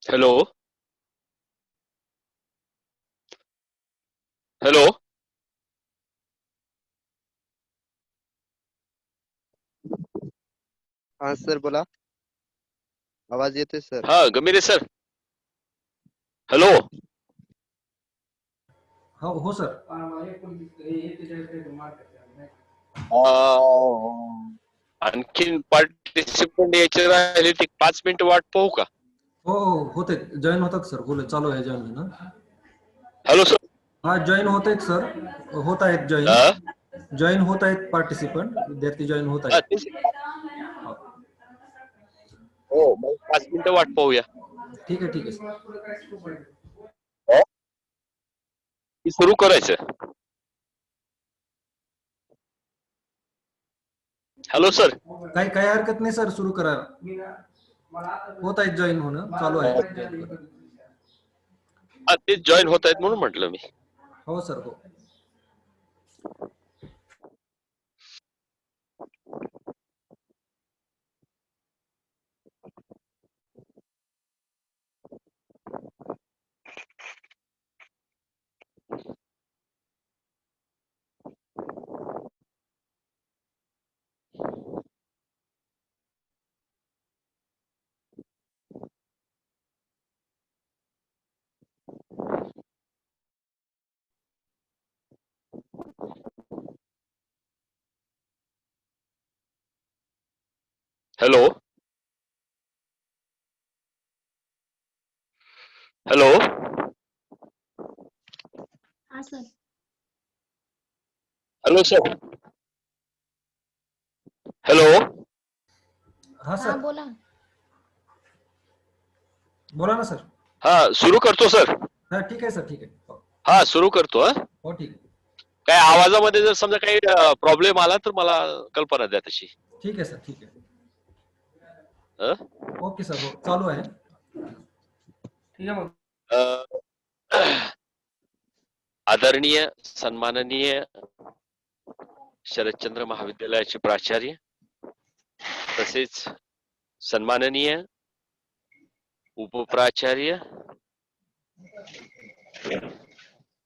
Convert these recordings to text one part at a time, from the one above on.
Hello. Hello. हाँ sir बोला. आवाज येतोय सर. हाँ गंभीर सर. हेलो. हो सर. आणखीन पार्टिसिपंट यायचे राहिले ते 5 मिनिटं वाट पाहू का? हो होते जॉईन होतात सर. बोले चालू आहे जॉईन ना. Hello sir. हा जॉईन होत आहेत सर. होत आहेत हा? जॉईन होत आहेत पार्टिसिपंट विद्यार्थी जॉईन होत हा, आहेत. तेच. हो मग 5 मिनिटं वाट पाहूया. ठीक आहे सर. सुरू करायचं. Hello sir. काही हरकत नाही सर. सुरू करा. होत आहेत जॉईन होणं चालू आहे. हा तेच जॉईन होत आहेत म्हणून म्हटलं मी. हो सर हो. हॅलो. हॅलो. हाँ सर. Hello sir. हॅलो. हा हाँ सर बोला. बोला ना सर. हा सुरू करतो सर. हा ठीक आहे सर. ठीक आहे हा सुरू करतो. हा हो ठीक आहे. काय आवाजामध्ये जर समजा काही प्रॉब्लेम आला तर मला कल्पना द्या तशी. ठीक आहे सर. ठीक आहे. हं? Okay sir. हो चालू आहे. ठीक आहे मग. आदरणीय सन्माननीय शरदचंद्र महाविद्यालयाचे प्राचार्य तसेच सन्माननीय उपप्राचार्य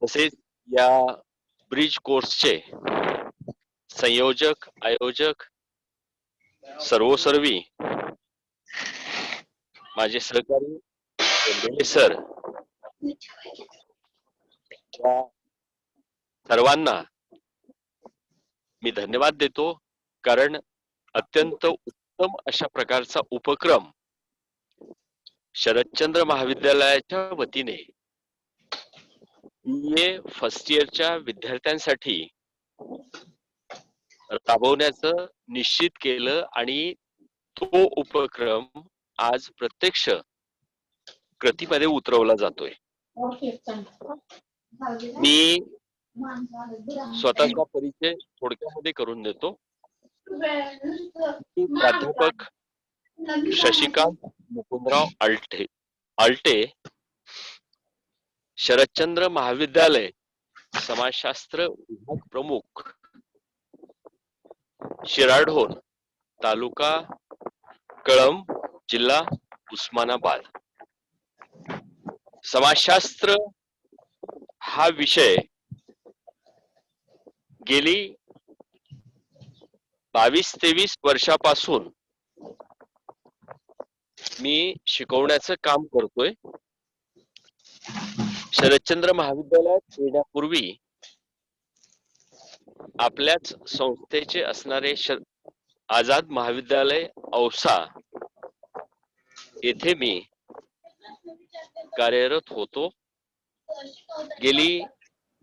तसेच या ब्रिज कोर्सचे संयोजक आयोजक सर्वोसर्वी माझे सहकारी बेंबेले सर या सर्वांना मी धन्यवाद देतो. कारण अत्यंत उत्तम अशा प्रकारचा उपक्रम शरदचंद्र महाविद्यालयाच्या वतीने BA फर्स्ट इयरच्या विद्यार्थ्यांसाठी राबवण्याचं निश्चित केलं आणि तो उपक्रम आज प्रत्यक्ष कृतीमध्ये उतरवला जातोय. मी स्वतःचा परिचय थोडक्यामध्ये करून देतो. प्राध्यापक शशिकांत मुकुंदराव आलटे शरदचंद्र महाविद्यालय समाजशास्त्र विभाग प्रमुख शिराढोण तालुका कळंब जिल्हा उस्मानाबाद. समाजशास्त्र हा विषय गेली 22-23 वर्षापासून मी शिकवण्याचं काम करतोय. शरदचंद्र महाविद्यालयात येण्यापूर्वी आपल्याच संस्थेचे असणारे आझाद महाविद्यालय औसा येथे मी कार्यरत होतो. गेली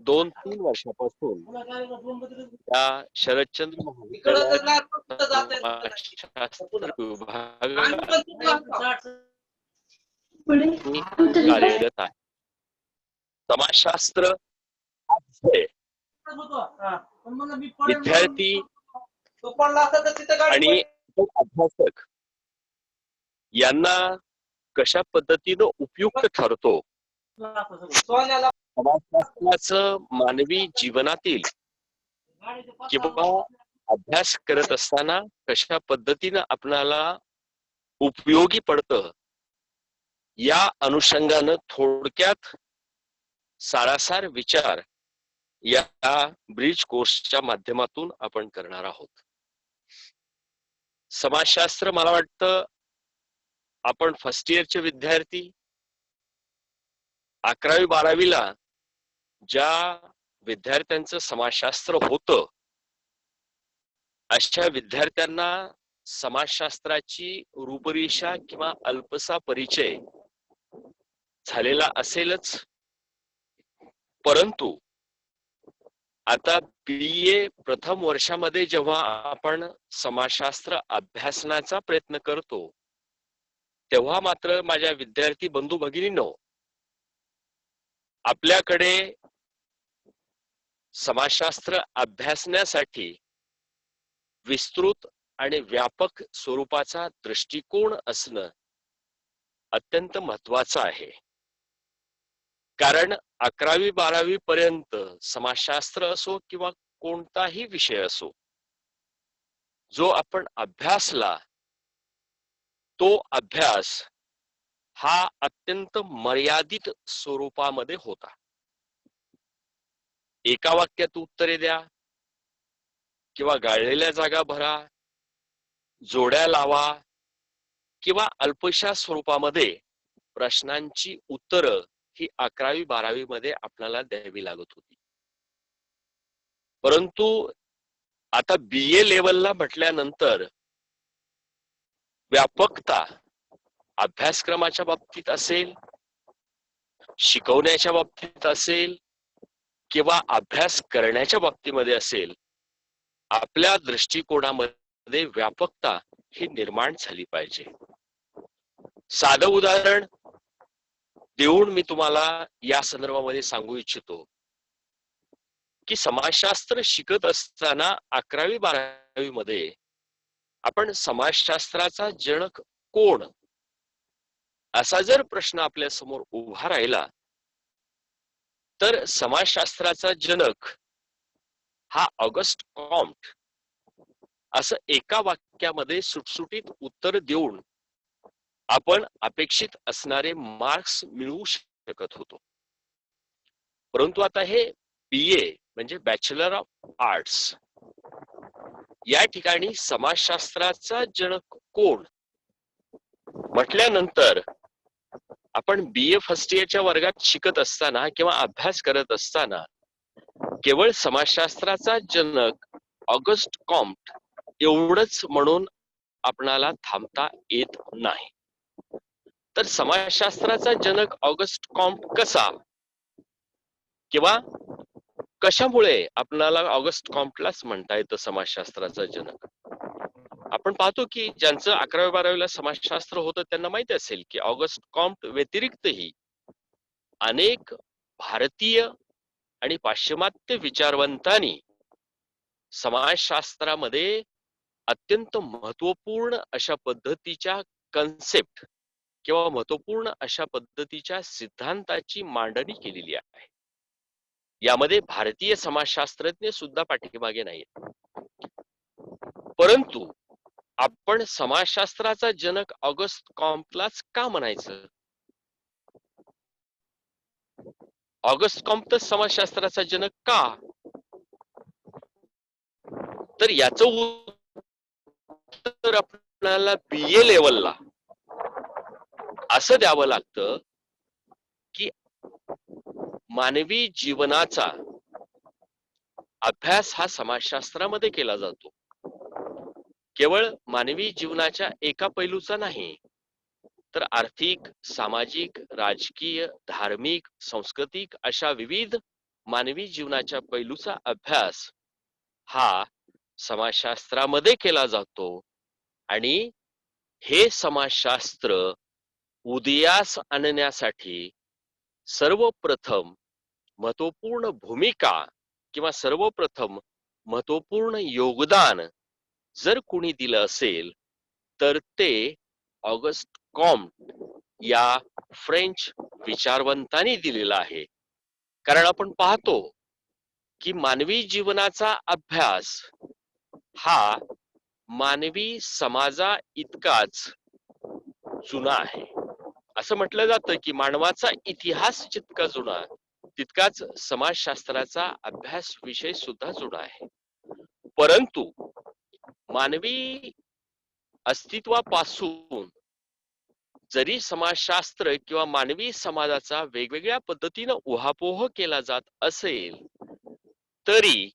2-3 वर्षापासून या शरदचंद्र महाविद्यालयात समाजशास्त्र विभागात मी कार्यरत आहे. समाजशास्त्र विद्यार्थी आणि अभ्यासक यांना कशा पद्धतीनं उपयुक्त ठरतो, समाजशास्त्राचं मानवी जीवनातील किंवा अभ्यास करत असताना कशा पद्धतीनं आपल्याला उपयोगी पडतं या अनुषंगानं थोडक्यात सारासार विचार या ब्रिज कोर्सच्या माध्यमातून आपण करणार आहोत. समाजशास्त्र मला वाटतं आपण फर्स्ट इयरचे विद्यार्थी 11वी-12वीला ज्या विद्यार्थ्यांचं समाजशास्त्र होतं अशा विद्यार्थ्यांना समाजशास्त्राची रूपरेषा किंवा अल्पसा परिचय झालेला असेलच. परंतु आता BA प्रथम वर्षामध्ये जेव्हा आपण समाजशास्त्र अभ्यासनाचा प्रयत्न करतो तेव्हा मात्र माझ्या विद्यार्थी बंधू भगिनींनो, आपल्याकडे समाजशास्त्र अभ्यासण्यासाठी विस्तृत आणि व्यापक स्वरूपाचा दृष्टिकोन असणं अत्यंत महत्वाचं आहे. कारण 11वी-12वी पर्यंत समाजशास्त्र असो किंवा कोणताही विषय असो, जो आपण अभ्यासला तो अभ्यास हा अत्यंत मर्यादित स्वरूपामध्ये होता. एका वाक्यात उत्तरे द्या किंवा गाळलेल्या जागा भरा, जोड्या लावा किंवा अल्पशा स्वरूपामध्ये प्रश्नांची उत्तरं ही 11वी-12वी मध्ये आपल्याला द्यावी लागत होती. परंतु आता BA लेवलला म्हटल्यानंतर व्यापकता अभ्यासक्रमाच्या बाबतीत असेल, शिकवण्याच्या बाबतीत असेल किंवा अभ्यास करण्याच्या बाबतीमध्ये असेल, आपल्या दृष्टिकोनामध्ये व्यापकता ही निर्माण झाली पाहिजे. साधं उदाहरण देऊन मी तुम्हाला या संदर्भामध्ये सांगू इच्छितो की समाजशास्त्र शिकत असताना 11वी-12वी मध्ये आपण समाजशास्त्राचा जनक कोण असा जर प्रश्न आपल्या समोर उभा राहिला तर समाजशास्त्राचा जनक हा ऑगस्ट कॉम्ट असं एका वाक्यामध्ये सुटसुटीत उत्तर देऊन आपण अपेक्षित असणारे मार्क्स मिळवू शकत होतो. परंतु आता हे BA म्हणजे बॅचलर ऑफ आर्ट्स या ठिकाणी समाजशास्त्राचा जनक कोण म्हटल्यानंतर आपण BA फर्स्ट इयरच्या वर्गात शिकत असताना किंवा अभ्यास करत असताना केवळ समाजशास्त्राचा जनक ऑगस्ट कॉम्ट एवढंच म्हणून आपणाला थांबता येत नाही. तर समाजशास्त्राचा जनक ऑगस्ट कॉम्ट कसा किंवा कशामुळे आपल्याला ऑगस्ट कॉम्टलाच म्हणता येतं समाजशास्त्राचा जनक? आपण पाहतो की ज्यांचं 11वी-12वीला समाजशास्त्र होतं त्यांना माहिती असेल की ऑगस्ट कॉम्ट व्यतिरिक्तही अनेक भारतीय आणि पाश्चिमात्य विचारवंतांनी समाजशास्त्रामध्ये अत्यंत महत्वपूर्ण अशा पद्धतीच्या कन्सेप्ट किंवा महत्वपूर्ण अशा पद्धतीच्या सिद्धांताची मांडणी केलेली आहे. यामध्ये भारतीय समाजशास्त्रज्ञ सुद्धा पाठीमागे नाहीत. परंतु आपण समाजशास्त्राचा जनक ऑगस्ट कॉम्टलाच का म्हणायचं? ऑगस्ट कॉम्ट समाजशास्त्राचा जनक का? तर याचं उत्तर आपल्याला BA लेवलला असं द्यावं लागतं की मानवी जीवनाचा अभ्यास हा समाजशास्त्रामध्ये केला जातो. केवळ मानवी जीवनाच्या एका पैलूचा नाही तर आर्थिक, सामाजिक, राजकीय, धार्मिक, सांस्कृतिक अशा विविध मानवी जीवनाच्या पैलूचा अभ्यास हा समाजशास्त्रामध्ये केला जातो. आणि हे समाजशास्त्र उदयास आणण्यासाठी सर्वप्रथम महत्वपूर्ण भूमिका किंवा सर्वप्रथम महत्वपूर्ण योगदान जर कोणी दिलं असेल तर ते ऑगस्ट कॉम्ट या फ्रेंच विचारवंतांनी दिलेला आहे. कारण आपण पाहतो की मानवी जीवनाचा अभ्यास हा मानवी समाजा इतकाच जुना आहे. असं म्हटलं जातं की मानवाचा इतिहास जितका जुना तितकाच समाजशास्त्राचा अभ्यास विषय सुद्धा जुना आहे. परंतु मानवी अस्तित्वापासून जरी समाजशास्त्र किंवा मानवी समाजाचा वेगवेगळ्या पद्धतीनं उहापोह केला जात असेल तरी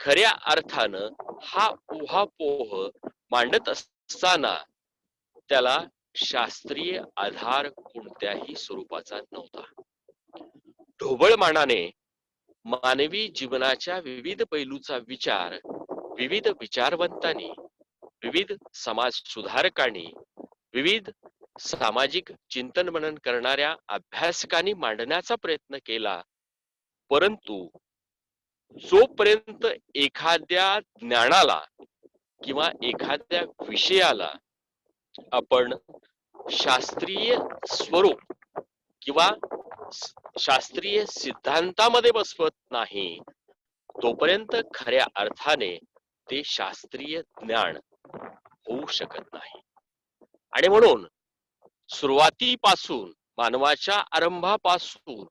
खऱ्या अर्थानं हा उहापोह मांडत असताना त्याला शास्त्रीय आधार कोणत्याही स्वरूपाचा नव्हता. ढोबळमानाने मानवी जीवनाच्या विविध पैलूचा विचार विविध विचारवंतांनी, विविध समाज सुधारकांनी, विविध सामाजिक चिंतन मनन करणाऱ्या अभ्यासकांनी मांडण्याचा प्रयत्न केला. परंतु जोपर्यंत एखाद्या ज्ञानाला किंवा एखाद्या विषयाला आपण शास्त्रीय स्वरूप किंवा शास्त्रीय सिद्धांतामध्ये बसवत नाही तोपर्यंत खऱ्या अर्थाने ते शास्त्रीय ज्ञान होऊ शकत नाही. आणि म्हणून सुरुवातीपासून मानवाच्या आरंभापासून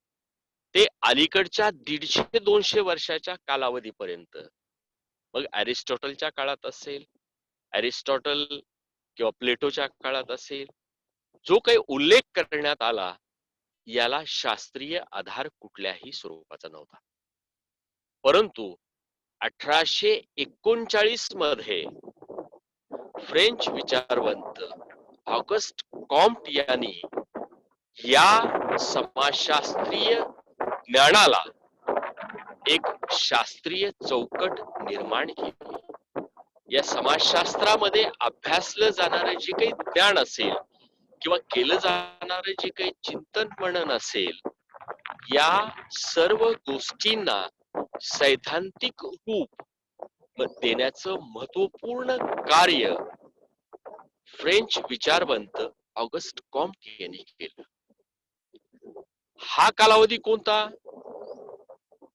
ते अलीकडच्या 150-200 वर्षाच्या कालावधीपर्यंत, मग अरिस्टॉटलच्या काळात असेल, अरिस्टॉटल किंवा प्लेटोच्या काळात असेल, जो काही उल्लेख करण्यात आला याला शास्त्रीय आधार कुठल्याही स्वरूपाचा नव्हता. परंतु 1839 मध्ये फ्रेंच विचारवंत ऑगस्ट कॉम्ट यांनी या समाजशास्त्रीय ज्ञानाला एक शास्त्रीय चौकट निर्माण केली. या समाजशास्त्रामध्ये अभ्यासलं जाणारं जे काही ज्ञान असेल किंवा केलं जाणारं जे काही चिंतन मनन असेल, या सर्व गोष्टींना सैद्धांतिक रूप देण्याचं महत्वपूर्ण कार्य फ्रेंच विचारवंत ऑगस्ट कॉम्ट यांनी केलं. हा कालावधी कोणता?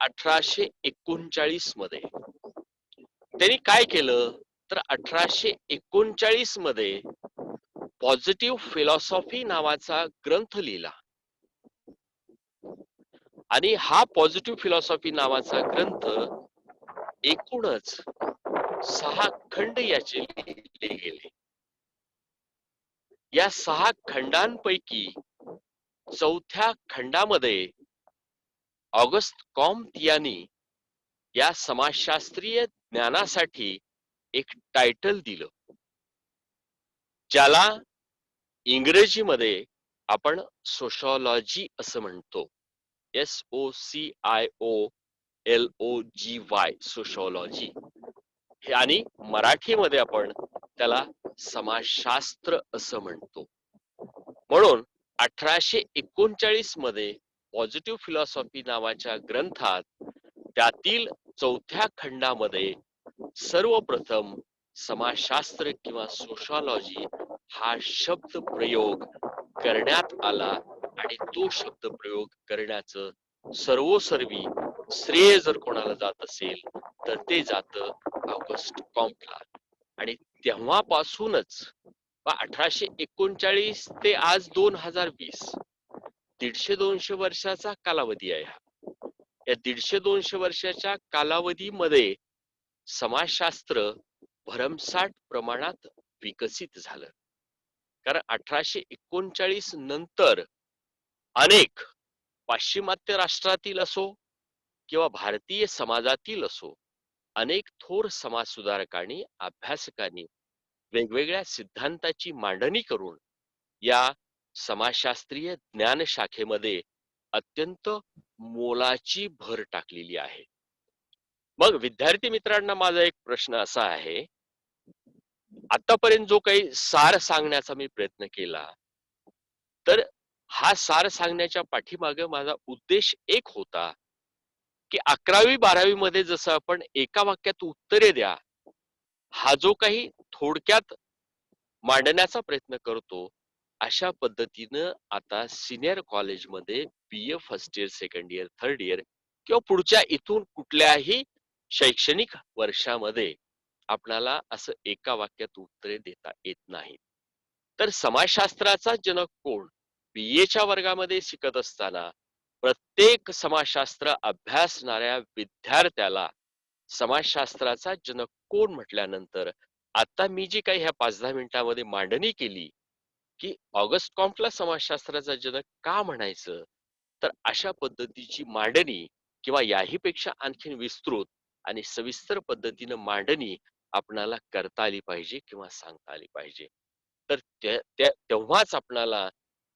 1839 मध्ये. त्यांनी काय केलं तर 1839 मध्ये पॉझिटिव्ह फिलॉसॉफी नावाचा ग्रंथ लिहिला. आणि हा पॉझिटिव्ह फिलॉसॉफी नावाचा ग्रंथ एकूणच 6 खंड याचे लिहिले गेले. या 6 खंडांपैकी चौथ्या खंडामध्ये ऑगस्ट कॉम्ट यांनी या समाजशास्त्रीय ज्ञानासाठी एक टायटल दिलं, ज्याला इंग्रजीमध्ये आपण सोशॉलॉजी असं म्हणतो. SOCIOLOGY, sociology. आणि मराठीमध्ये आपण त्याला समाजशास्त्र असं म्हणतो. म्हणून 1839 मध्ये पॉझिटिव्ह फिलॉसॉफी नावाच्या ग्रंथात त्यातील चौथ्या खंडामध्ये सर्वप्रथम समाजशास्त्र किंवा सोशॉलॉजी हा शब्द प्रयोग करण्यात आला. आणि तो शब्द प्रयोग करण्याचं सर्वोसर्वी श्रेय जर कोणाला जात असेल तर ते जातं ऑगस्ट कॉम्टला. आणि तेव्हापासूनच 1839 ते आज 2020 150-200 वर्षाचा कालावधी आहे. या 150-200 वर्षाच्या कालावधीमध्ये समाजशास्त्र भरमसाठ प्रमाणात विकसित झालं. कारण 1839 नंतर अनेक पाश्चिमात्य राष्ट्रातील असो किंवा भारतीय समाजातील असो, अनेक थोर समाज सुधारकांनी, अभ्यासकांनी वेगवेगळ्या सिद्धांताची मांडणी करून या समाजशास्त्रीय ज्ञान शाखेमध्ये अत्यंत मोलाची भर टाकलेली आहे. मग विद्यार्थी मित्रांना माझा एक प्रश्न असा आहे, आतापर्यंत जो काही सार सांगण्याचा मी प्रयत्न केला, तर हा सार सांगण्याच्या पाठीमागे माझा उद्देश एक होता की 11वी-12वी मध्ये जसं आपण एका वाक्यात उत्तरे द्या हा जो काही थोडक्यात मांडण्याचा प्रयत्न करतो, अशा पद्धतीनं आता सिनियर कॉलेजमध्ये BA first year, second year, third year किंवा पुढच्या इथून कुठल्याही शैक्षणिक वर्षामध्ये आपल्याला असं एका वाक्यात उत्तरे देता येत नाही. तर समाजशास्त्राचा जनक कोण बीएच्या वर्गामध्ये शिकत असताना प्रत्येक समाजशास्त्र अभ्यासणाऱ्या विद्यार्थ्याला समाजशास्त्राचा जनक कोण म्हटल्यानंतर आता मी जी काही ह्या 5-10 मिनिटांमध्ये मांडणी केली की ऑगस्ट कॉम्टला समाजशास्त्राचा जनक का म्हणायचं, तर अशा पद्धतीची मांडणी किंवा याही पेक्षा आणखीन विस्तृत आणि सविस्तर पद्धतीनं मांडणी आपणाला करता आली पाहिजे किंवा सांगता आली पाहिजे. तर तेव्हाच आपणाला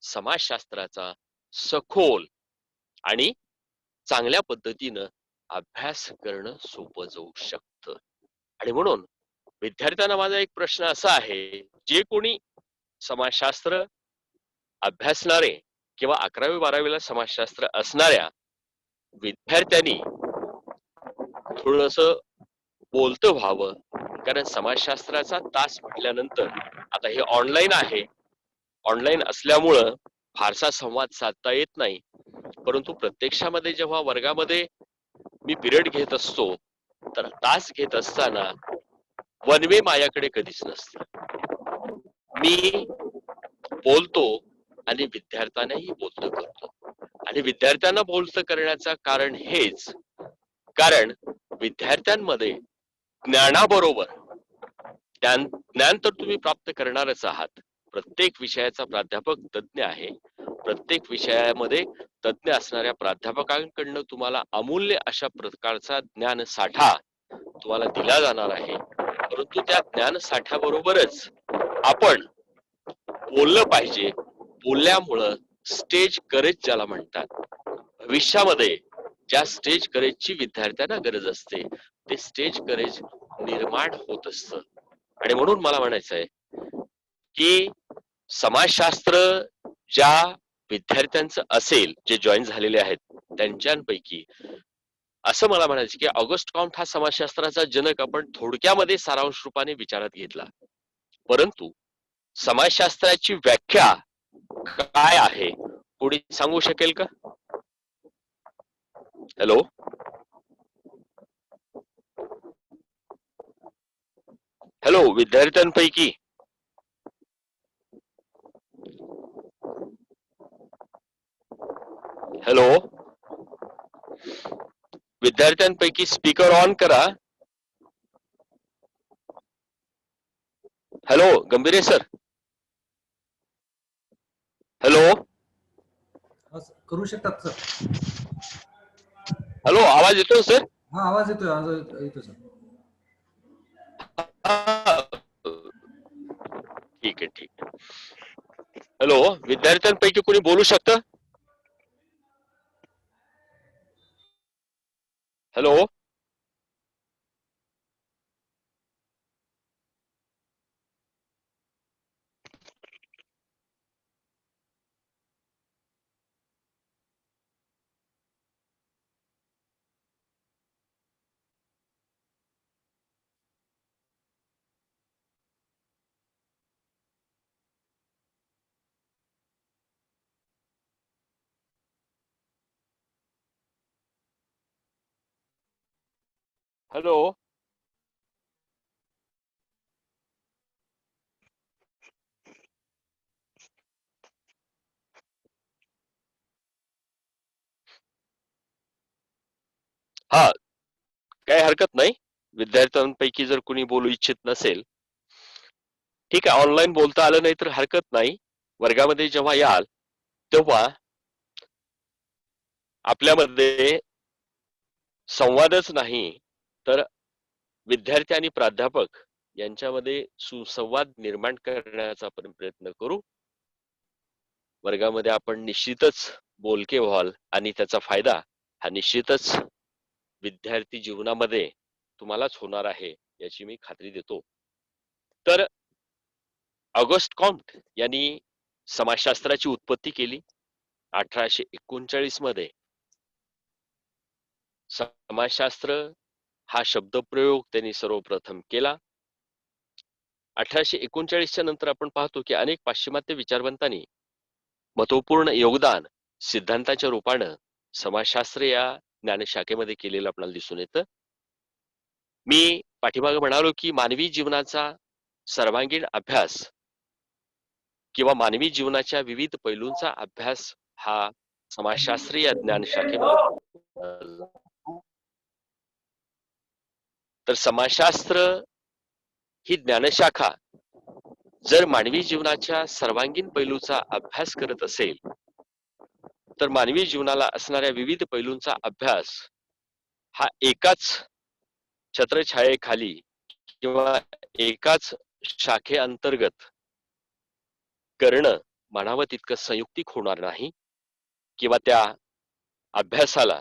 समाजशास्त्राचा सखोल आणि चांगल्या पद्धतीनं अभ्यास करणं सोपं जाऊ शकतं. आणि म्हणून विद्यार्थ्यांना माझा एक प्रश्न असा आहे, जे कोणी समाजशास्त्र अभ्यासणारे किंवा 11वी-12वीला समाजशास्त्र असणाऱ्या विद्यार्थ्यांनी थोडस बोलतं व्हावं. कारण समाजशास्त्राचा तास म्हटल्यानंतर आता हे ऑनलाईन आहे, ऑनलाईन असल्यामुळं फारसा संवाद साधता येत नाही. परंतु प्रत्यक्षामध्ये जेव्हा वर्गामध्ये मी पिरियड घेत असतो तर तास घेत असताना वन वे माझ्याकडे कधीच नसते. मी बोलतो आणि विद्यार्थ्यांनाही बोलतं करतो. आणि विद्यार्थ्यांना बोलतं करण्याचं कारण हेच, कारण विद्यार्थ्यांमध्ये ज्ञानाबरोबर ज्ञान तर तुम्ही प्राप्त करणारच आहात. प्रत्येक विषयाचा प्राध्यापक तज्ञ आहे. प्रत्येक विषयामध्ये तज्ञ असणाऱ्या प्राध्यापकांकडनं तुम्हाला अमूल्य अशा प्रकारचा ज्ञान साठा तुम्हाला दिला जाणार आहे. परंतु त्या ज्ञान साठ्याबरोबरच आपण बोललं पाहिजे. बोलल्यामुळं स्टेज करेज ज्याला म्हणतात, भविष्यामध्ये ज्या स्टेज करेजची विद्यार्थ्यांना गरज असते ते स्टेज करेज निर्माण होत असतं. आणि म्हणून मला म्हणायचं आहे की समाजशास्त्र ज्या विद्यार्थ्यांचं असेल, जे जॉईन झालेले आहेत त्यांच्यापैकी असं मला म्हणायचं की ऑगस्ट कॉम्ट हा समाजशास्त्राचा जनक आपण थोडक्यामध्ये सारांश रूपाने विचारात घेतला. परंतु समाजशास्त्राची व्याख्या काय आहे कोणी सांगू शकेल का? हॅलो, हॅलो विद्यार्थ्यांपैकी हॅलो, विद्यार्थ्यांपैकी स्पीकर ऑन करा. हॅलो गंभीरे सर, हॅलो करू शकतात सर. हॅलो, आवाज येतो सर? हा आवाज येतोय, आवाज येतोय सर. ठीक आहे ठीक आहे. हॅलो, विद्यार्थ्यांपैकी कोणी बोलू शकतं? हॅलो, हॅलो, हा काही हरकत नाही. विद्यार्थ्यांपैकी जर कोणी बोलू इच्छित नसेल, ठीक आहे, ऑनलाईन बोलता आलं नाही तर हरकत नाही. वर्गामध्ये जेव्हा याल तेव्हा आपल्यामध्ये संवादच नाही तर विद्यार्थी आणि प्राध्यापक यांच्यामध्ये सुसंवाद निर्माण करण्याचा आपण प्रयत्न करू. वर्गामध्ये आपण निश्चितच बोलके व्हाल आणि त्याचा फायदा हा निश्चितच विद्यार्थी जीवनामध्ये तुम्हालाच होणार आहे याची मी खात्री देतो. तर ऑगस्ट कॉम्ट यांनी समाजशास्त्राची उत्पत्ती केली 1839 मध्ये. समाजशास्त्र हा शब्दप्रयोग त्यांनी सर्वप्रथम केला. 1839च्या नंतर आपण पाहतो की अनेक पाश्चिमात्य विचारवंतांनी महत्वपूर्ण योगदान सिद्धांताच्या रूपानं समाजशास्त्र या ज्ञानशाखेमध्ये केलेलं आपल्याला दिसून येतं. मी पाठीमागे म्हणालो की मानवी जीवनाचा सर्वांगीण अभ्यास किंवा मानवी जीवनाच्या विविध पैलूंचा अभ्यास हा समाजशास्त्रीय ज्ञान शाखेमध्ये. तर समाजशास्त्र ही ज्ञानशाखा जर मानवी जीवनाच्या सर्वांगीण पैलूचा अभ्यास करत असेल तर मानवी जीवनाला असणाऱ्या विविध पैलूंचा अभ्यास हा एकाच छत्रछायेखाली किंवा एकाच शाखेअंतर्गत करणं म्हणावं तितकं संयुक्तिक होणार नाही किंवा त्या अभ्यासाला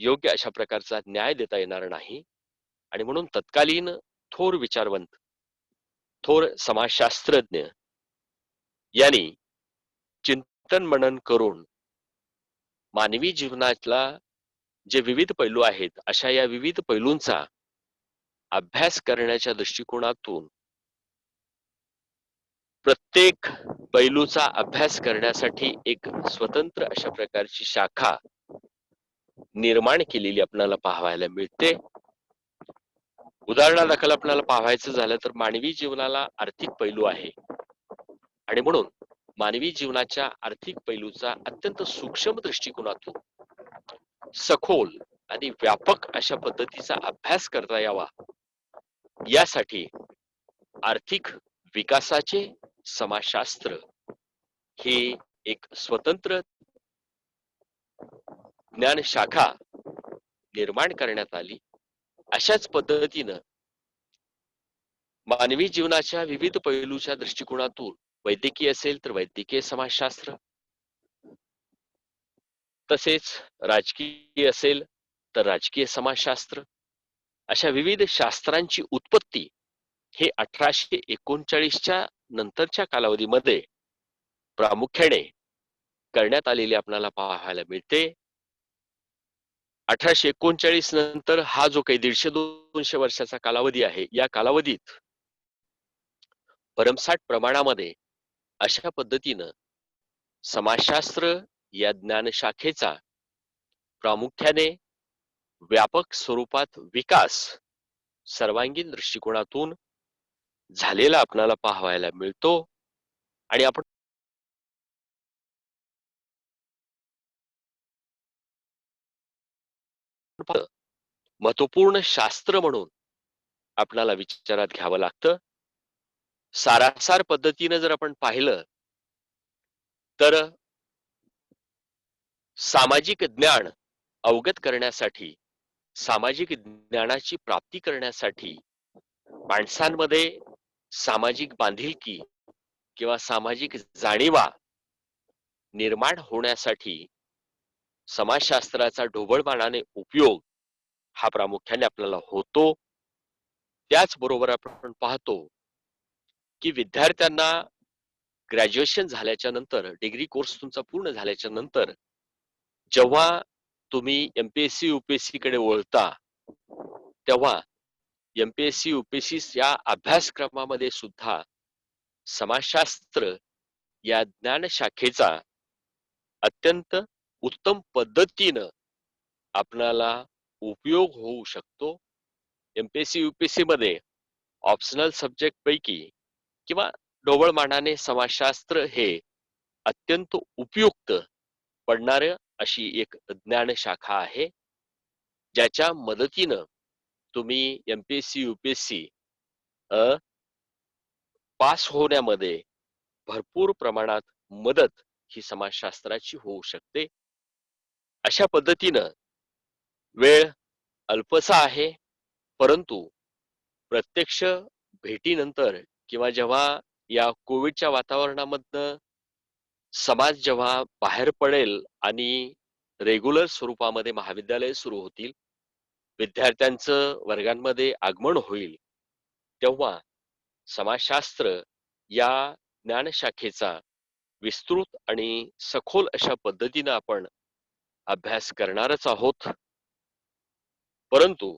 योग्य अशा प्रकारचा न्याय देता येणार नाही. आणि म्हणून तत्कालीन थोर विचारवंत, थोर समाजशास्त्रज्ञ यांनी चिंतन मनन करून मानवी जीवनातला जे विविध पैलू आहेत अशा या विविध पैलूंचा अभ्यास करण्याच्या दृष्टिकोनातून प्रत्येक पैलूचा अभ्यास करण्यासाठी एक स्वतंत्र अशा प्रकारची शाखा निर्माण केलेली आपल्याला पाहायला मिळते. उदाहरणादाखल आपल्याला पाहायचं झालं तर मानवी जीवनाला आर्थिक पैलू आहे आणि म्हणून मानवी जीवनाच्या आर्थिक पैलूचा अत्यंत सूक्ष्म दृष्टिकोनातून सखोल आणि व्यापक अशा पद्धतीचा अभ्यास करता यावा यासाठी आर्थिक विकासाचे समाजशास्त्र ही एक स्वतंत्र ज्ञान शाखा निर्माण करण्यात आली. अशाच पद्धतीनं मानवी जीवनाच्या विविध पैलूच्या दृष्टिकोनातून वैद्यकीय असेल तर वैद्यकीय समाजशास्त्र, तसेच राजकीय असेल तर राजकीय समाजशास्त्र, अशा विविध शास्त्रांची उत्पत्ती हे 1839च्या नंतरच्या कालावधीमध्ये प्रामुख्याने करण्यात आलेली आपल्याला पाहायला मिळते. 1839 नंतर हा जो काही 150-200 वर्षाचा कालावधी आहे या कालावधीत भरमसाठ प्रमाणामध्ये अशा पद्धतीनं समाजशास्त्र या ज्ञानशाखेचा प्रामुख्याने व्यापक स्वरूपात विकास सर्वांगीण दृष्टिकोनातून झालेला आपल्याला पाहायला मिळतो. आणि आपण महत्वपूर्ण शास्त्र म्हणून आपल्याला विचारात घ्यावं लागतं. सारासार पद्धतीने जर आपण पाहिलं तर सामाजिक ज्ञान अवगत करण्यासाठी, सामाजिक ज्ञानाची प्राप्ती करण्यासाठी माणसांमध्ये सामाजिक बांधिलकी किंवा सामाजिक जाणीवा निर्माण होण्यासाठी समाजशास्त्राचा ढोबळमानाने उपयोग हा प्रामुख्याने आपल्याला होतो. त्याचबरोबर आपण पाहतो की विद्यार्थ्यांना ग्रॅज्युएशन झाल्याच्या नंतर, डिग्री कोर्स तुमचा पूर्ण झाल्याच्या नंतर जेव्हा तुम्ही एमपीएससी यूपीएससी कडे वळता तेव्हा एमपीएससी यूपीएससी या अभ्यासक्रमामध्ये सुद्धा समाजशास्त्र या ज्ञान शाखेचा अत्यंत उत्तम पद्धतीनं आपल्याला उपयोग होऊ शकतो. एमपीएससी यूपीएससी मध्ये ऑप्शनल सब्जेक्ट पैकी किंवा ढोबळमानाने समाजशास्त्र हे अत्यंत उपयुक्त पडणारे अशी एक ज्ञान शाखा आहे ज्याच्या मदतीनं तुम्ही एमपीएससी यूपीएससी पास होण्यामध्ये भरपूर प्रमाणात मदत ही समाजशास्त्राची होऊ शकते. अशा पद्धतीनं वेळ अल्पसा आहे, परंतु प्रत्यक्ष भेटीनंतर किंवा जेव्हा या कोविडच्या वातावरणामधनं समाज जेव्हा बाहेर पडेल आणि रेग्युलर स्वरूपामध्ये महाविद्यालय सुरू होतील, विद्यार्थ्यांचं वर्गांमध्ये आगमन होईल, तेव्हा समाजशास्त्र या ज्ञानशाखेचा विस्तृत आणि सखोल अशा पद्धतीनं आपण अभ्यास करणारच आहोत. परंतु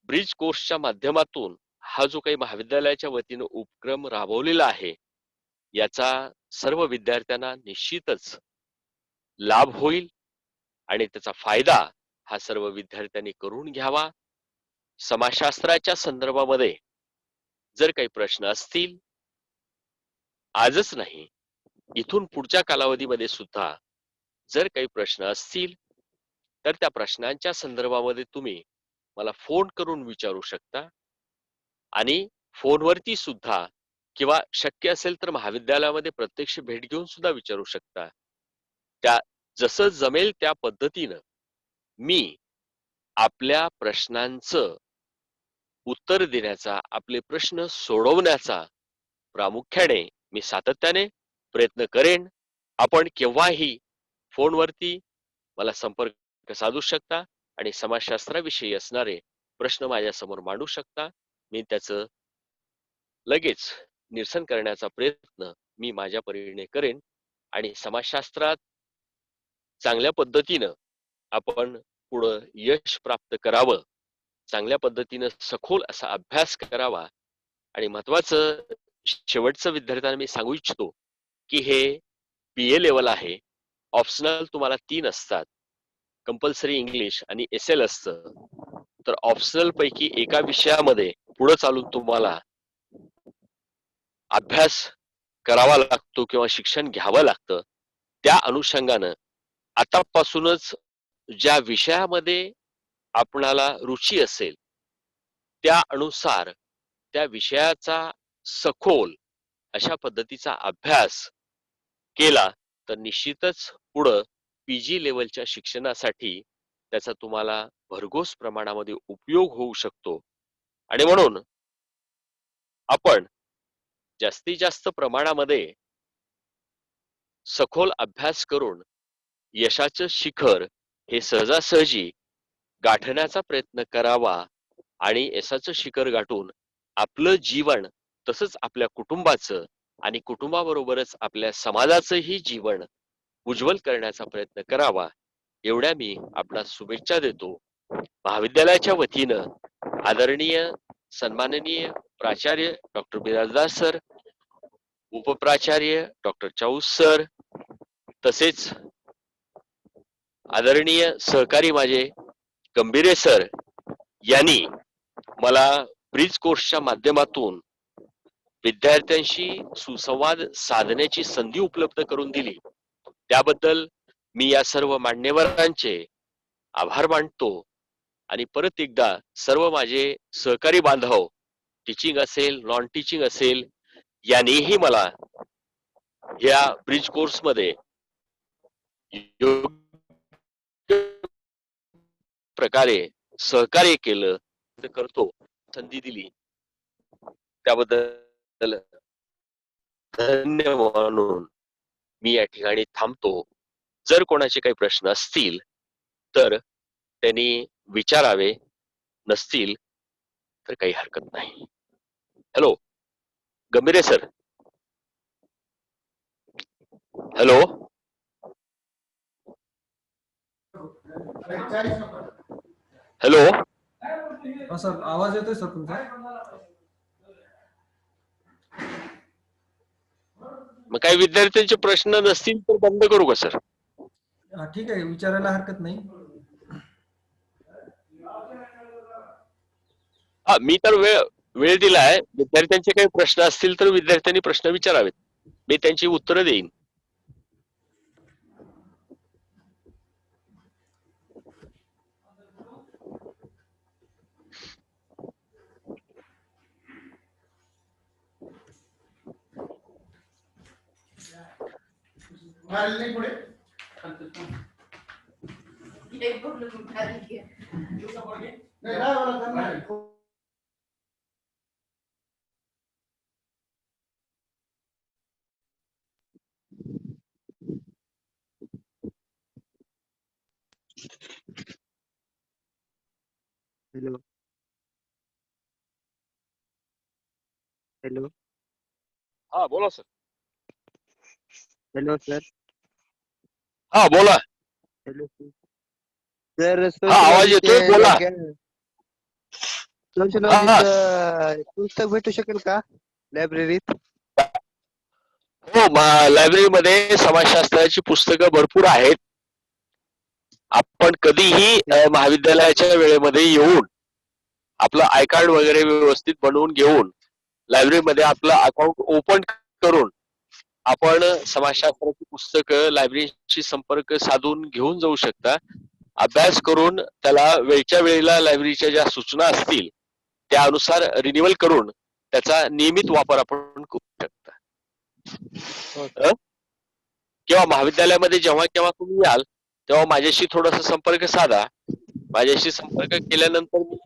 ब्रिज कोर्सच्या माध्यमातून हा जो काही महाविद्यालयाच्या वतीनं उपक्रम राबवलेला आहे याचा सर्व विद्यार्थ्यांना निश्चितच लाभ होईल आणि त्याचा फायदा हा सर्व विद्यार्थ्यांनी करून घ्यावा. समाजशास्त्राच्या संदर्भामध्ये जर काही प्रश्न असतील, आजच नाही इथून पुढच्या कालावधीमध्ये सुद्धा जर काही प्रश्न असतील तर त्या प्रश्नांच्या संदर्भामध्ये तुम्ही मला फोन करून विचारू शकता आणि फोनवरती सुद्धा किंवा शक्य असेल तर महाविद्यालयामध्ये प्रत्यक्ष भेट घेऊन सुद्धा विचारू शकता. त्या जसं जमेल त्या पद्धतीनं मी आपल्या प्रश्नांचं उत्तर देण्याचा, आपले प्रश्न सोडवण्याचा प्रामुख्याने मी सातत्याने प्रयत्न करेन. आपण केव्हाही फोनवरती मला संपर्क साधू शकता आणि समाजशास्त्राविषयी असणारे प्रश्न माझ्या समोर मांडू शकता. मी त्याचं लगेच निरसन करण्याचा प्रयत्न मी माझ्या परीने करेन आणि समाजशास्त्रात चांगल्या पद्धतीनं आपण पुढं यश प्राप्त करावं, चांगल्या पद्धतीनं सखोल असा अभ्यास करावा. आणि महत्वाचं शेवटचं विद्यार्थ्यांना मी सांगू इच्छितो की हे BA लेवल आहे. ऑप्शनल तुम्हाला 3 असतात, कंपल्सरी इंग्लिश आणि SL असतं. तर ऑप्शनल पैकी एका विषयामध्ये पुढे चालून तुम्हाला अभ्यास करावा लागतो किंवा शिक्षण घ्यावं लागतं. त्या अनुषंगानं आतापासूनच ज्या विषयामध्ये आपणाला रुची असेल त्या अनुसार त्या विषयाचा सखोल अशा पद्धतीचा अभ्यास केला तर निश्चितच पुढं PG लेवलच्या शिक्षणासाठी त्याचा तुम्हाला भरघोस प्रमाणामध्ये उपयोग होऊ शकतो. आणि म्हणून आपण जास्तीत जास्त प्रमाणामध्ये सखोल अभ्यास करून यशाचं शिखर हे सहजासहजी गाठण्याचा प्रयत्न करावा आणि यशाचं शिखर गाठून आपलं जीवन तसंच आपल्या कुटुंबाचं आणि कुटुंबाबरोबरच आपल्या समाजाचंही जीवन उज्ज्वल करण्याचा प्रयत्न करावा. एवढ्या मी आपणास शुभेच्छा देतो. महाविद्यालयाच्या वतीनं आदरणीय सन्माननीय प्राचार्य डॉक्टर बिराजदार सर, उपप्राचार्य डॉक्टर चाऊस सर, तसेच आदरणीय सहकारी माझे गंभीरे सर यांनी मला ब्रिज कोर्सच्या माध्यमातून विद्यार्थ्यांशी सुसंवाद साधण्याची संधी उपलब्ध करून दिली. त्याबद्दल मी या सर्व मान्यवरांचे आभार मानतो आणि परत एकदा सर्व माझे सहकारी बांधव, टीचिंग असेल नॉन टीचिंग असेल, यांनीही मला या ब्रिज कोर्स मध्ये योग्य प्रकारे सहकार्य केलं करतो, संधी दिली त्याबद्दल धन्यवाद म्हणून मी या ठिकाणी थांबतो. जर कोणाचे काही प्रश्न असतील तर त्यांनी विचारावे, नसतील तर काही हरकत नाही. हॅलो गंभीरे सर. Hello hello. हा सर, आवाज येतोय सर तुमचा? मग काही विद्यार्थ्यांचे प्रश्न नसतील तर बंद करू का सर? ठीक आहे, विचारायला हरकत नाही. हा, मी तर वेळ दिलाय. विद्यार्थ्यांचे काही प्रश्न असतील तर विद्यार्थ्यांनी प्रश्न विचारावेत, मी त्यांची उत्तरं देईन. हॅलो हॅलो हा बोला सर. Hello sir. हा बोला. Hello sir. हा, आवाज येतोय, बोला. सोशलॉजीचं पुस्तक भेटू शकेल का लायब्ररीत? हो, लायब्ररीमध्ये समाजशास्त्राची पुस्तकं भरपूर आहेत. आपण कधीही महाविद्यालयाच्या वेळेमध्ये येऊन आपलं आय कार्ड वगैरे व्यवस्थित बनवून घेऊन लायब्ररीमध्ये आपलं अकाउंट ओपन करून आपण समाजशास्त्राची पुस्तकं लायब्ररीशी संपर्क साधून घेऊन जाऊ शकता, अभ्यास करून त्याला वेळच्या वेळेला लायब्ररीच्या ज्या सूचना असतील त्यानुसार रिन्युअल करून त्याचा नियमित वापर आपण करू शकता. किंवा महाविद्यालयामध्ये जेव्हा केव्हा तुम्ही याल तेव्हा माझ्याशी थोडासा संपर्क साधा. माझ्याशी संपर्क केल्यानंतर मी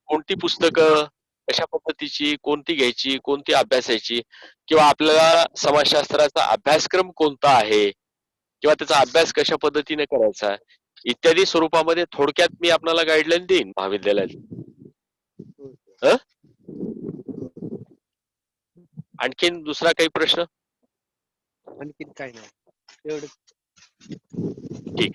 कोणती पुस्तकं कशा पद्धतीची, कोणती घ्यायची, कोणती अभ्यासायची, किंवा आपल्याला समाजशास्त्राचा अभ्यासक्रम कोणता आहे किंवा त्याचा अभ्यास कशा पद्धतीने करायचा इत्यादी स्वरूपामध्ये थोडक्यात मी आपल्याला गाईडलाईन देईन महाविद्यालयात. आणखीन दुसरा काही प्रश्न? आणखीन काय नाही, एवढं. ठीक.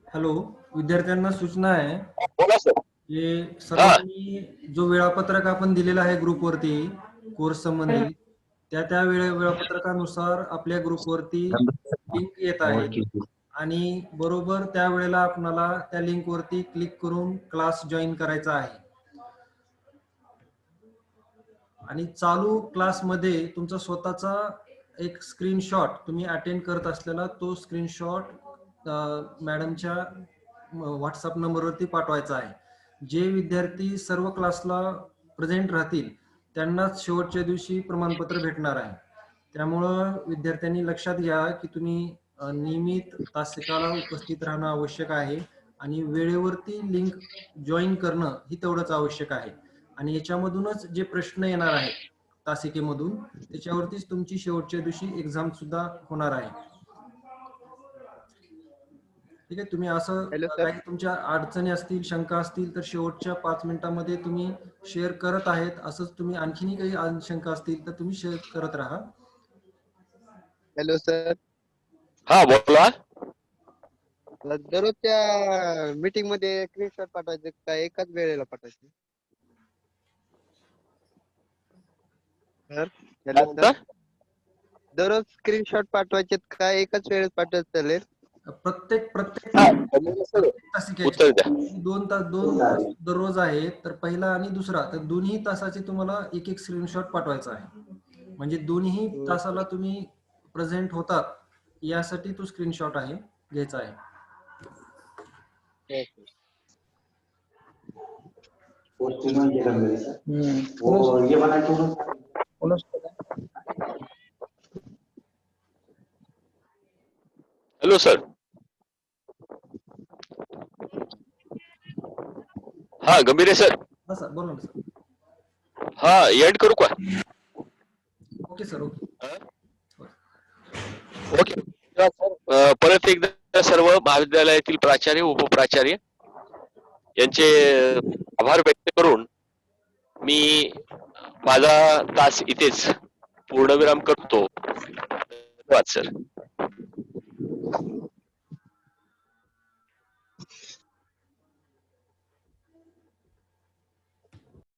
हॅलो, विद्यार्थ्यांना सूचना आहे बोला सर. की सर्वांनी जो वेळापत्रक आपण दिलेला आहे ग्रुपवरती कोर्स संबंधी त्या वेळापत्रकानुसार आपल्या ग्रुपवरती लिंक येत आहे आणि बरोबर त्या वेळेला आपल्याला त्या लिंक वरती क्लिक करून क्लास जॉईन करायचा आहे. आणि चालू क्लासमध्ये तुमचा स्वतःचा एक स्क्रीनशॉट तुम्ही अटेंड करत असलेला तो स्क्रीनशॉट मॅडमच्या व्हॉट्सअप नंबरवरती पाठवायचा आहे. जे विद्यार्थी सर्व क्लासला प्रेझेंट राहतील त्यांनाच शेवटच्या दिवशी प्रमाणपत्र भेटणार आहे. त्यामुळं विद्यार्थ्यांनी लक्षात घ्या की तुम्ही नियमित तासिकाला उपस्थित राहणं आवश्यक आहे आणि वेळेवरती लिंक जॉईन करणं ही तेवढंच आवश्यक आहे. आणि याच्यामधूनच जे प्रश्न येणार आहेत तासिकेमधून त्याच्यावरतीच तुमची शेवटच्या दिवशी एक्झाम सुद्धा होणार आहे. ठीक आहे. तुम्ही असं काही तुमच्या अडचणी असतील, शंका असतील तर शेवटच्या 5 मिनिटांमध्ये तुम्ही शेअर करत आहेत. असंच तुम्ही आणखीनही काही शंका असतील तर तुम्ही शेअर करत राहा. Hello sir. हा बोला. दररोजच्या मीटिंग मध्ये स्क्रीनशॉट पाठवायचे का एकाच वेळेला पाठवायचे? Hello sir. दररोज स्क्रीनशॉट पाठवायचे का एकाच वेळेस पाठवायचं चालेल? प्रत्येक उत्तर द्या. 2 तास दररोज आहे तर पहिला आणि दुसरा तर दोन्ही तासाचे तुम्हाला एक एक स्क्रीनशॉट पाठवायचा आहे. म्हणजे दोन्ही तासाला तुम्ही प्रेझेंट होतात यासाठी तो स्क्रीनशॉट आहे घ्यायचा आहे. Hello sir. हा गंभीर सर. हा सर बोला ना सर. हा एंड करू का? Okay sir. Okay sir. परत एकदा सर्व महाविद्यालयातील प्राचार्य उपप्राचार्य यांचे आभार व्यक्त करून मी माझा तास इथेच पूर्णविराम करतो. धन्यवाद सर.